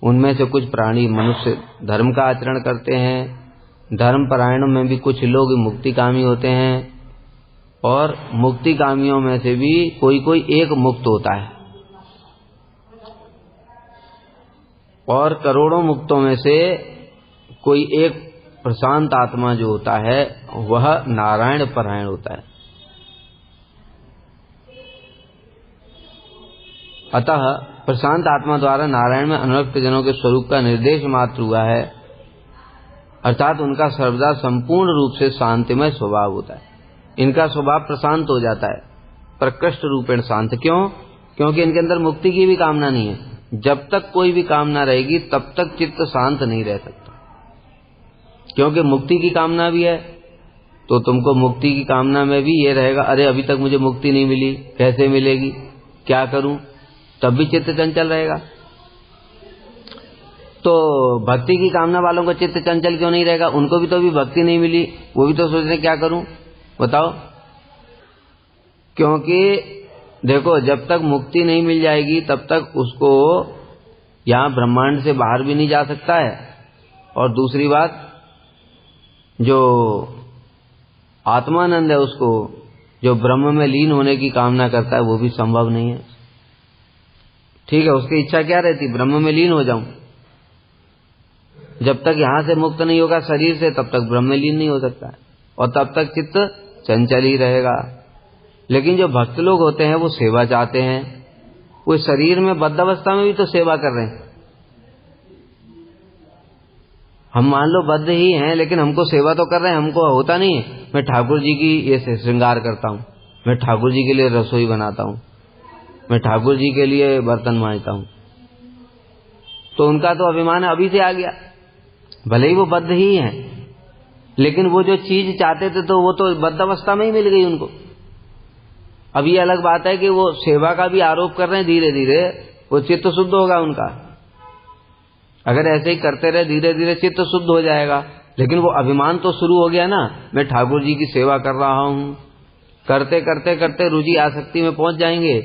उनमें से कुछ प्राणी मनुष्य धर्म का आचरण करते हैं, धर्म परायणों में भी कुछ लोग मुक्तिकामी होते हैं, और मुक्तिकामियों में से भी कोई कोई एक मुक्त होता है, और करोड़ों मुक्तों में से कोई एक प्रशांत आत्मा जो होता है वह नारायण परायण होता है। अतः प्रशांत आत्मा द्वारा नारायण में अनुरक्त जनों के स्वरूप का निर्देश मात्र हुआ है, अर्थात उनका सर्वदा संपूर्ण रूप से शांतिमय स्वभाव होता है। इनका स्वभाव प्रशांत हो जाता है, प्रकृष्ट रूपेण शांत। क्यों? क्योंकि इनके अंदर मुक्ति की भी कामना नहीं है। जब तक कोई भी कामना रहेगी तब तक चित्त शांत नहीं रह सकता, क्योंकि मुक्ति की कामना भी है, तो तुमको मुक्ति की कामना में भी ये रहेगा, अरे अभी तक मुझे मुक्ति नहीं मिली, कैसे मिलेगी, क्या करूं, तब भी चित्त चंचल रहेगा। तो भक्ति की कामना वालों को चित्त चंचल क्यों नहीं रहेगा? उनको भी तो अभी भक्ति नहीं मिली, वो भी तो सोच रहे क्या करूं, बताओ। क्योंकि देखो, जब तक मुक्ति नहीं मिल जाएगी तब तक उसको यहां ब्रह्मांड से बाहर भी नहीं जा सकता है, और दूसरी बात जो आत्मानंद है उसको जो ब्रह्म में लीन होने की कामना करता है वो भी संभव नहीं है। ठीक है, उसकी इच्छा क्या रहती? ब्रह्म में लीन हो जाऊं। जब तक यहां से मुक्त नहीं होगा शरीर से तब तक ब्रह्म में लीन नहीं हो सकता है, और तब तक चित्त चंचल ही रहेगा। लेकिन जो भक्त लोग होते हैं वो सेवा चाहते हैं, वो शरीर में बद्ध अवस्था में भी तो सेवा कर रहे हैं। हम मान लो बद्ध ही हैं लेकिन हमको सेवा तो कर रहे हैं। हमको होता नहीं है मैं ठाकुर जी की ये श्रृंगार करता हूं, मैं ठाकुर जी के लिए रसोई बनाता हूं, मैं ठाकुर जी के लिए बर्तन मांजता हूं, तो उनका तो अभिमान अभी से आ गया। भले ही वो बद्ध ही हैं, लेकिन वो जो चीज चाहते थे तो वो तो बद्ध अवस्था में ही मिल गई उनको। अब ये अलग बात है कि वो सेवा का भी आरोप कर रहे हैं, धीरे धीरे वो चित्त शुद्ध होगा उनका। अगर ऐसे ही करते रहे धीरे धीरे चित्त शुद्ध हो जाएगा, लेकिन वो अभिमान तो शुरू हो गया ना, मैं ठाकुर जी की सेवा कर रहा हूं। करते करते करते रुचि आसक्ति में पहुंच जाएंगे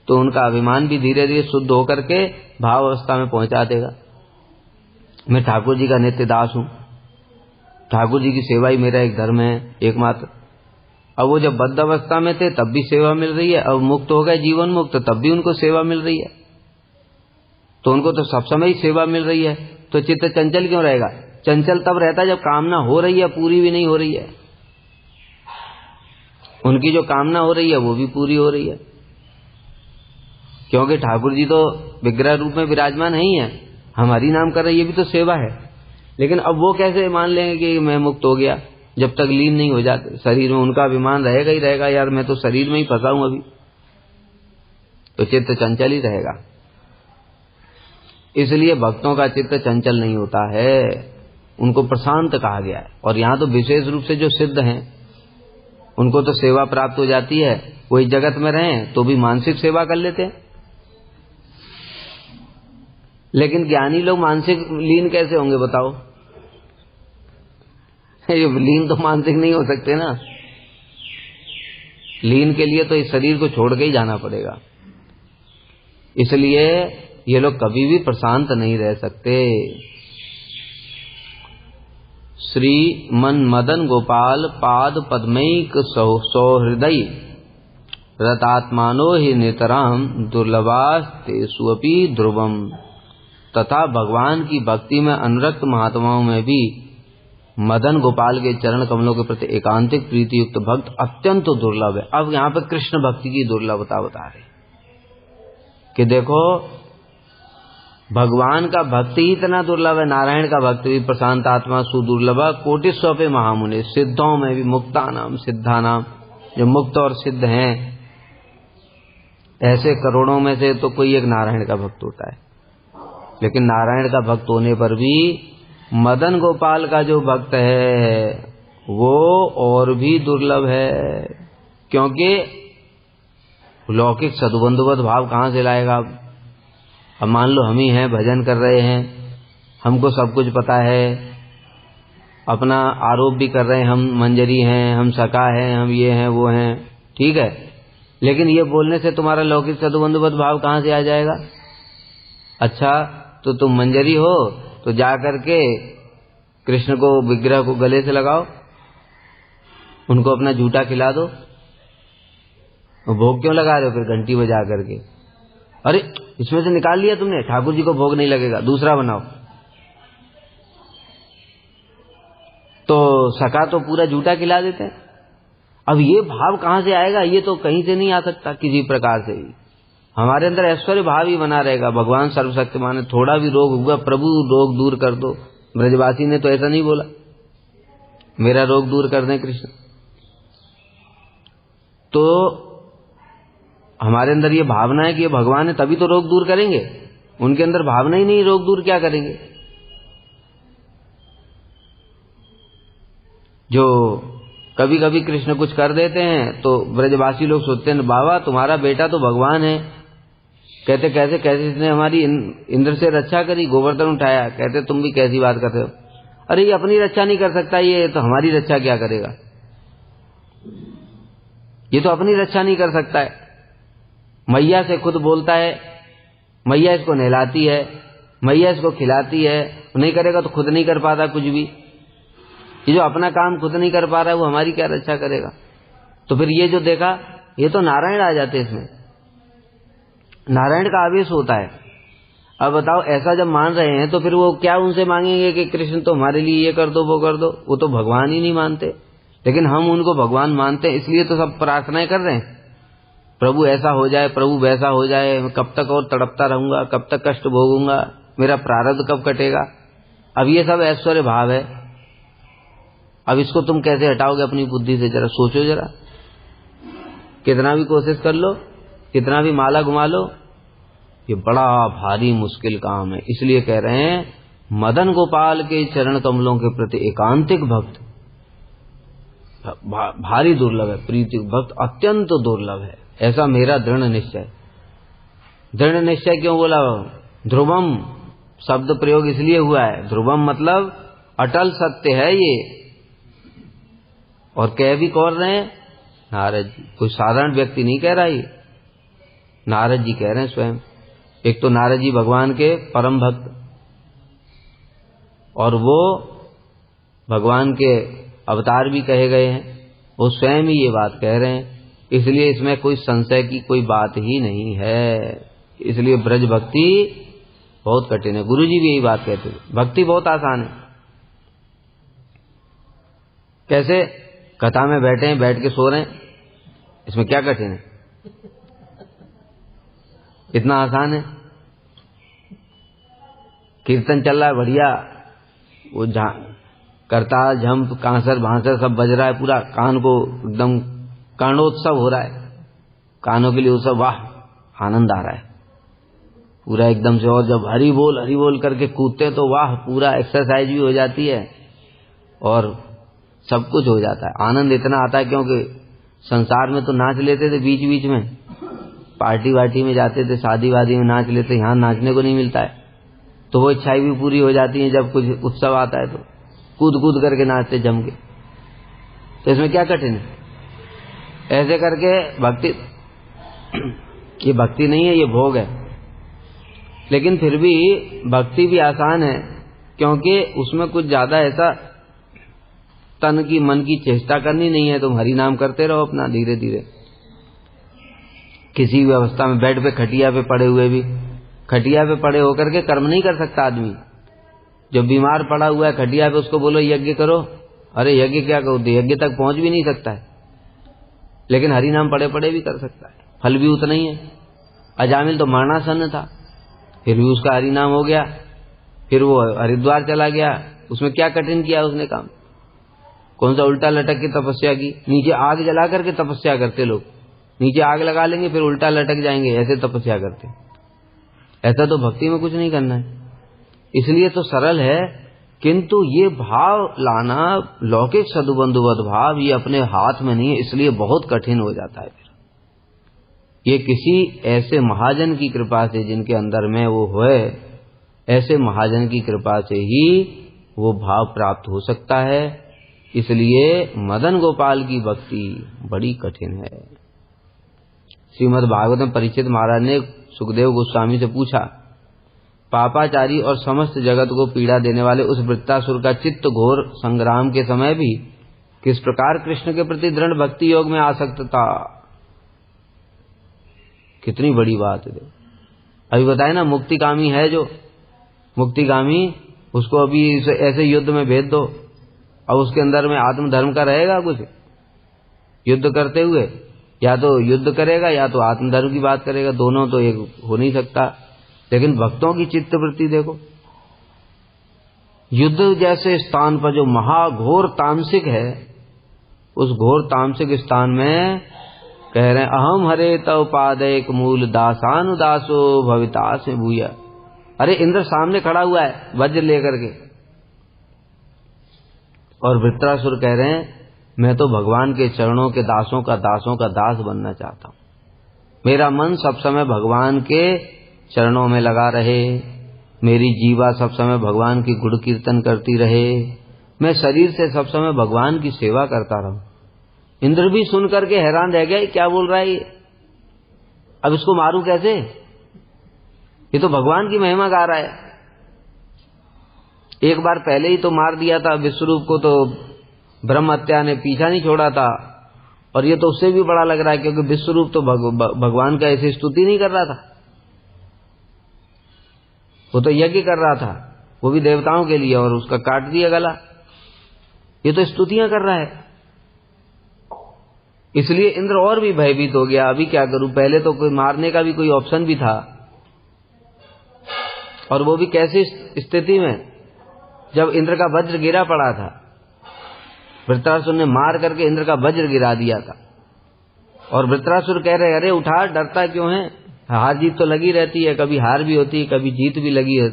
तो उनका अभिमान भी धीरे धीरे शुद्ध होकर के भाव अवस्था में पहुंचा देगा। मैं ठाकुर जी का नित्य दास हूं, ठाकुर जी की सेवा ही मेरा एक धर्म है एकमात्र। अब वो जब बद्ध अवस्था में थे तब भी सेवा मिल रही है, अब मुक्त हो गए जीवन मुक्त तब भी उनको सेवा मिल रही है, तो उनको तो सब समय ही सेवा मिल रही है। तो चित्त चंचल क्यों रहेगा? चंचल तब रहता है जब कामना हो रही है, पूरी भी नहीं हो रही है। उनकी जो कामना हो रही है वो भी पूरी हो रही है, क्योंकि ठाकुर जी तो विग्रह रूप में विराजमान नहीं है, हम हरि नाम कर रहे हैं, ये भी तो सेवा है। लेकिन अब वो कैसे मान लेंगे कि मैं मुक्त हो गया जब तक लीन नहीं हो जाते शरीर में? उनका अभिमान रहेगा ही रहेगा, यार मैं तो शरीर में ही फंसा हूं अभी, तो चित्त चंचल ही रहेगा। इसलिए भक्तों का चित्त चंचल नहीं होता है, उनको प्रशांत कहा गया है। और यहां तो विशेष रूप से जो सिद्ध हैं उनको तो सेवा प्राप्त हो जाती है, वही जगत में रहें तो भी मानसिक सेवा कर लेते हैं। लेकिन ज्ञानी लोग मानसिक लीन कैसे होंगे बताओ? ये लीन तो मानसिक नहीं हो सकते ना। लीन के लिए तो इस शरीर को छोड़ के ही जाना पड़ेगा, इसलिए ये लोग कभी भी प्रशांत नहीं रह सकते। श्री मन मदन गोपाल पाद पद्मैक सौहृदय रतात्मानो हि नितराम दुर्लभास्तेष्वपि ध्रुवम। तथा भगवान की भक्ति में अनुरक्त महात्माओं में भी मदन गोपाल के चरण कमलों के प्रति एकांतिक प्रीति युक्त भक्त अत्यंत दुर्लभ है। अब यहाँ पे कृष्ण भक्ति की दुर्लभता बता रहे कि देखो भगवान का भक्ति ही इतना दुर्लभ है, नारायण का भक्ति भी प्रशांत आत्मा सुदुर्लभ कोटिस्वपे महामुनि, सिद्धों में भी मुक्तानाम सिद्धानाम, जो मुक्त और सिद्ध हैं ऐसे करोड़ों में से तो कोई एक नारायण का भक्त होता है। लेकिन नारायण का भक्त होने पर भी मदन गोपाल का जो भक्त है वो और भी दुर्लभ है, क्योंकि लौकिक सद्बंधुवत भाव कहाँ से लाएगा। अब मान लो हम ही हैं, भजन कर रहे हैं, हमको सब कुछ पता है, अपना आरोप भी कर रहे हैं, हम मंजरी हैं, हम सखा हैं, हम ये हैं वो हैं, ठीक है, लेकिन ये बोलने से तुम्हारा लौकिक सद्बंधुवत भाव कहाँ से आ जाएगा। अच्छा तो तुम मंजरी हो तो जा करके कृष्ण को विग्रह को गले से लगाओ, उनको अपना जूठा खिला दो, भोग क्यों लगा रहे हो फिर घंटी बजा करके। अरे इसमें से निकाल लिया तुमने, ठाकुर जी को भोग नहीं लगेगा, दूसरा बनाओ। तो सखा तो पूरा जूठा खिला देते हैं। अब ये भाव कहाँ से आएगा, ये तो कहीं से नहीं आ सकता किसी प्रकार से भी। हमारे अंदर ऐश्वर्य भाव ही बना रहेगा, भगवान सर्वशक्तिमान है, थोड़ा भी रोग हुआ प्रभु रोग दूर कर दो। ब्रजवासी ने तो ऐसा नहीं बोला मेरा रोग दूर कर दें कृष्ण। तो हमारे अंदर ये भावना है कि ये भगवान है तभी तो रोग दूर करेंगे, उनके अंदर भावना ही नहीं, रोग दूर क्या करेंगे। जो कभी कभी कृष्ण कुछ कर देते हैं तो ब्रजवासी लोग सोचते हैं बाबा तुम्हारा बेटा तो भगवान है। कहते कैसे कैसे इसने हमारी इंद्र से रक्षा करी, गोवर्धन उठाया। कहते तुम भी कैसी बात करते हो, अरे ये अपनी रक्षा नहीं कर सकता, ये तो हमारी रक्षा क्या करेगा, ये तो अपनी रक्षा नहीं कर सकता है। मैया से खुद बोलता है, मैया इसको नहलाती है, मैया इसको खिलाती है, नहीं करेगा तो खुद नहीं कर पाता कुछ भी। ये जो अपना काम खुद नहीं कर पा रहा है वो हमारी क्या रक्षा करेगा। तो फिर ये जो देखा, ये तो नारायण आ जाते इसमें, नारायण का आवेश होता है। अब बताओ ऐसा जब मान रहे हैं तो फिर वो क्या उनसे मांगेंगे कि कृष्ण तो हमारे लिए ये कर दो वो कर दो, वो तो भगवान ही नहीं मानते। लेकिन हम उनको भगवान मानते हैं, इसलिए तो सब प्रार्थनाएं कर रहे हैं प्रभु ऐसा हो जाए, प्रभु वैसा हो जाए, मैं कब तक और तड़पता रहूंगा, कब तक कष्ट भोगूंगा, मेरा प्रारब्ध कब कटेगा। अब ये सब ऐश्वर्य भाव है। अब इसको तुम कैसे हटाओगे अपनी बुद्धि से, जरा सोचो जरा। कितना भी कोशिश कर लो, कितना भी माला घुमा लो, ये बड़ा भारी मुश्किल काम है। इसलिए कह रहे हैं मदन गोपाल के चरण कमलों के प्रति एकांतिक भक्त भारी दुर्लभ है, प्रीति भक्त अत्यंत दुर्लभ है, ऐसा मेरा दृढ़ निश्चय। दृढ़ निश्चय क्यों बोला, ध्रुवम शब्द प्रयोग इसलिए हुआ है, ध्रुवम मतलब अटल सत्य है ये। और कह भी कौन रहे हैं, नारद जी, कोई साधारण व्यक्ति नहीं कह रहा, ये नारद जी कह रहे हैं स्वयं। एक तो नारद जी भगवान के परम भक्त, और वो भगवान के अवतार भी कहे गए हैं, वो स्वयं ही ये बात कह रहे हैं। इसलिए इसमें कोई संशय की कोई बात ही नहीं है। इसलिए ब्रज भक्ति बहुत कठिन है। गुरु जी भी यही बात कहते हैं, भक्ति बहुत आसान है। कैसे, कथा में बैठे हैं, बैठ के सो रहे हैं, इसमें क्या कठिन है, इतना आसान है। कीर्तन चल रहा है बढ़िया, वो करताल झंप कांसर भांसर सब बज रहा है, पूरा कान को एकदम कर्णोत्सव हो रहा है, कानों के लिए उत्सव, वाह आनंद आ रहा है पूरा एकदम से। और जब हरि बोल करके कूदते हैं तो वाह, पूरा एक्सरसाइज भी हो जाती है और सब कुछ हो जाता है। आनंद इतना आता है क्योंकि संसार में तो नाच लेते थे बीच बीच में, पार्टी वार्टी में जाते थे, शादी वादी में नाच लेते, यहाँ नाचने को नहीं मिलता है, तो वो इच्छाएं भी पूरी हो जाती हैं। जब कुछ उत्सव आता है तो कूद कूद करके नाचते जम के, तो इसमें क्या कठिन है। ऐसे करके भक्ति, ये भक्ति नहीं है, ये भोग है। लेकिन फिर भी भक्ति भी आसान है, क्योंकि उसमें कुछ ज्यादा ऐसा तन की मन की चेष्टा करनी नहीं है। तुम हरि नाम करते रहो अपना धीरे धीरे। किसी भी अवस्था में बेड पे खटिया पे पड़े हुए भी, खटिया पे पड़े होकर के कर्म नहीं कर सकता आदमी। जो बीमार पड़ा हुआ है खटिया पे उसको बोलो यज्ञ करो, अरे यज्ञ क्या करो, यज्ञ तक पहुंच भी नहीं सकता है, लेकिन हरि नाम पड़े पड़े भी कर सकता है, फल भी उतना ही है। अजामिल तो मरणासन था, फिर भी उसका हरि नाम हो गया, फिर वो हरिद्वार चला गया, उसमें क्या कठिन किया उसने काम, कौन सा उल्टा लटक के तपस्या की। नीचे आग जला करके तपस्या करते लोग, नीचे आग लगा लेंगे फिर उल्टा लटक जाएंगे, ऐसे तपस्या करते। ऐसा तो भक्ति में कुछ नहीं करना है। इसलिए तो सरल है, किंतु ये भाव लाना लौकिक सदुबंधुवत भाव ये अपने हाथ में नहीं है, इसलिए बहुत कठिन हो जाता है। फिर ये किसी ऐसे महाजन की कृपा से, जिनके अंदर में वो है, ऐसे महाजन की कृपा से ही वो भाव प्राप्त हो सकता है। इसलिए मदन गोपाल की भक्ति बड़ी कठिन है। श्रीमद् भागवत में परीक्षित महाराज ने सुखदेव गोस्वामी से पूछा, पापाचारी और समस्त जगत को पीड़ा देने वाले उस वृत्तासुर का चित्त घोर संग्राम के समय भी किस प्रकार कृष्ण के प्रति दृढ़ भक्ति योग में आसक्त था। कितनी बड़ी बात है। अभी बताए ना, मुक्तिकामी है जो मुक्तिकामी, उसको अभी ऐसे युद्ध में भेज दो, अब उसके अंदर में आत्मधर्म का रहेगा कुछ? युद्ध करते हुए या तो युद्ध करेगा या तो आत्मधर्म की बात करेगा, दोनों तो एक हो नहीं सकता। लेकिन भक्तों की चित्तवृत्ति देखो, युद्ध जैसे स्थान पर जो महाघोर तामसिक है, उस घोर तामसिक स्थान में कह रहे हैं, अहम हरे तव पादैक मूल दासानुदासो भविता से भूया। अरे इंद्र सामने खड़ा हुआ है वज्र लेकर के, और वृत्रासुर कह रहे हैं, मैं तो भगवान के चरणों के दासों का दास बनना चाहता हूं। मेरा मन सब समय भगवान के चरणों में लगा रहे, मेरी जीवा सब समय भगवान की गुण कीर्तन करती रहे, मैं शरीर से सब समय भगवान की सेवा करता रहूं। इंद्र भी सुन करके हैरान रह गया, क्या बोल रहा है ये, अब इसको मारूं कैसे, ये तो भगवान की महिमा गा रहा है। एक बार पहले ही तो मार दिया था विश्वरूप को, तो ब्रह्म हत्या ने पीछा नहीं छोड़ा था, और ये तो उससे भी बड़ा लग रहा है, क्योंकि विश्वरूप तो भगवान का ऐसी स्तुति नहीं कर रहा था, वो तो यज्ञ कर रहा था, वो भी देवताओं के लिए, और उसका काट दिया गला। ये तो स्तुतियां कर रहा है। इसलिए इंद्र और भी भयभीत हो गया, अभी क्या करूं, पहले तो कोई मारने का भी कोई ऑप्शन भी था, और वो भी कैसी स्थिति में, जब इंद्र का वज्र गिरा पड़ा था, वृत्रासुर ने मार करके इंद्र का वज्र गिरा दिया था, और वृत्रासुर कह रहे, अरे उठा, डरता क्यों है, हार जीत तो लगी रहती है, कभी हार भी होती है, कभी जीत भी लगी है,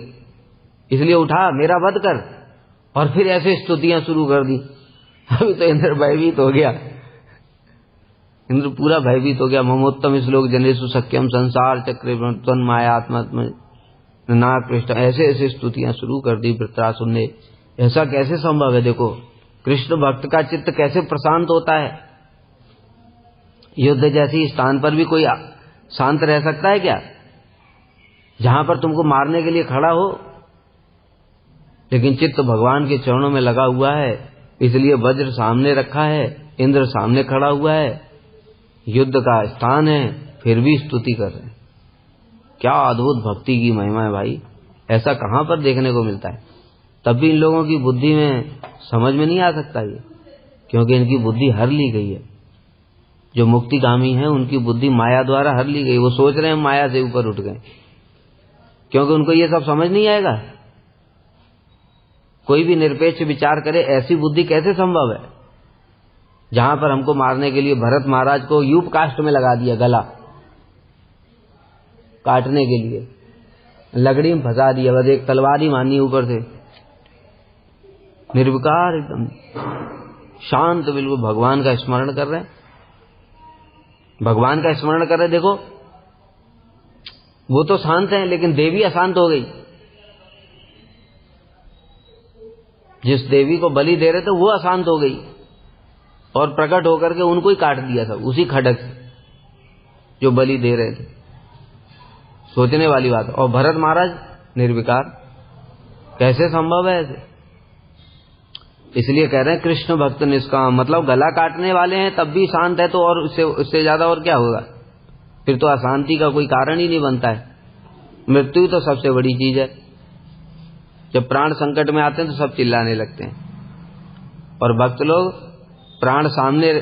इसलिए उठा, मेरा वध कर। और फिर ऐसे स्तुतियां शुरू कर दी। अभी तो इंद्र भयभीत हो गया, इंद्र पूरा भयभीत हो गया। ममोत्तम श्लोक जनेषु सख्यम संसार चक्रे तन मायात्म ना कृष्ण, ऐसे ऐसे स्तुतियां शुरू कर दी वृत्रासुर ने। ऐसा कैसे संभव है, देखो कृष्ण भक्त का चित्त कैसे प्रशांत होता है। युद्ध जैसी स्थान पर भी कोई शांत रह सकता है क्या, जहां पर तुमको मारने के लिए खड़ा हो, लेकिन चित्त भगवान के चरणों में लगा हुआ है, इसलिए वज्र सामने रखा है, इंद्र सामने खड़ा हुआ है, युद्ध का स्थान है, फिर भी स्तुति कर रहे हैं। क्या अद्भुत भक्ति की महिमा है भाई, ऐसा कहां पर देखने को मिलता है। तब भी इन लोगों की बुद्धि में समझ में नहीं आ सकता ये, क्योंकि इनकी बुद्धि हर ली गई है। जो मुक्तिगामी हैं उनकी बुद्धि माया द्वारा हर ली गई, वो सोच रहे हैं माया से ऊपर उठ गए, क्योंकि उनको ये सब समझ नहीं आएगा। कोई भी निरपेक्ष विचार करे, ऐसी बुद्धि कैसे संभव है, जहां पर हमको मारने के लिए भरत महाराज को यूप कास्ट में लगा दिया, गला काटने के लिए लकड़ी में फंसा दिया, बस एक तलवार ही मारनी ऊपर से, निर्विकार एकदम शांत, बिल्कुल भगवान का स्मरण कर रहे हैं, भगवान का स्मरण कर रहे। देखो वो तो शांत है, लेकिन देवी अशांत हो गई। जिस देवी को बलि दे रहे थे वो अशांत हो गई, और प्रकट होकर के उनको ही काट दिया था उसी खड़क से, जो बलि दे रहे थे। सोचने वाली बात। और भरत महाराज निर्विकार, कैसे संभव है ऐसे। इसलिए कह रहे हैं कृष्ण भक्त निष्काम, मतलब गला काटने वाले हैं तब भी शांत है, तो और उससे ज्यादा और क्या होगा, फिर तो अशांति का कोई कारण ही नहीं बनता है। मृत्यु तो सबसे बड़ी चीज है, जब प्राण संकट में आते हैं तो सब चिल्लाने लगते हैं, और भक्त लोग प्राण सामने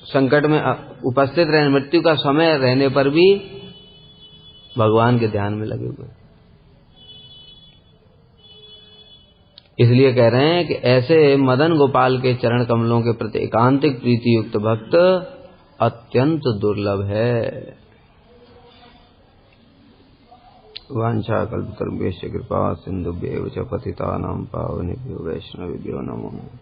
संकट में उपस्थित रहने, मृत्यु का समय रहने पर भी भगवान के ध्यान में लगे हुए। इसलिए कह रहे हैं कि ऐसे मदन गोपाल के चरण कमलों के प्रति एकांतिक प्रीति युक्त भक्त अत्यंत दुर्लभ है। वांछा कल्पतरुभ्यश्च कृपा सिन्धुभ्यैव च पतितानां पावनेभ्यो वैष्णवेभ्यो नमो नमः।